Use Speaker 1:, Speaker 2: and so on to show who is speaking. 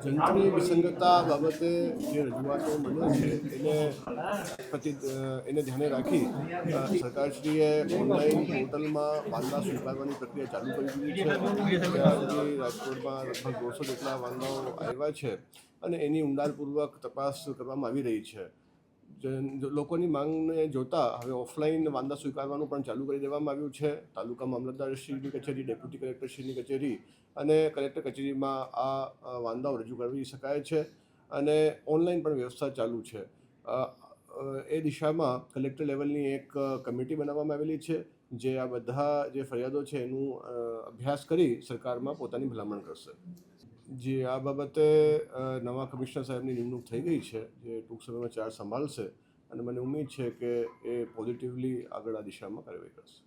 Speaker 1: જંત્રની વિસંગતતા બાબતે જે રજૂઆતો મળે છે એને ધ્યાને રાખી સરકારશ્રીએ ઓનલાઈન પોર્ટલમાં વાંદા સ્વીકારવાની પ્રક્રિયા ચાલુ કરી દીધી છે. ત્યાં સુધી રાજકોટમાં લગભગ 200 જેટલા વાંદાઓ આવ્યા છે અને એની ઊંડાણપૂર્વક તપાસ કરવામાં આવી રહી છે. લોકોની માંગને જોતા હવે ઓફલાઈન વાંદા સ્વીકારવાનું પણ ચાલુ કરી દેવામાં આવ્યું છે. તાલુકા મામલતદારશ્રીની કચેરી, ડેપ્યુટી કલેક્ટરશ્રીની કચેરી અને કલેક્ટર કચેરીમાં આ વાંદાઓ રજૂ કરી શકાય છે અને ઓનલાઈન પણ વ્યવસ્થા ચાલુ છે. એ દિશામાં કલેક્ટર લેવલની એક કમિટી બનાવવામાં આવેલી છે જે આ બધા જે ફરિયાદો છે એનું અભ્યાસ કરી સરકારમાં પોતાની ભલામણ કરશે. જે આ બાબતે નવા કમિશનર સાહેબની નિમણૂક થઈ ગઈ છે, જે ટૂંક સમયમાં ચાર્જ સંભાળશે અને મને ઉમ્મીદ છે કે એ પોઝિટિવલી આગળ આ દિશામાં કાર્યવાહી કરશે.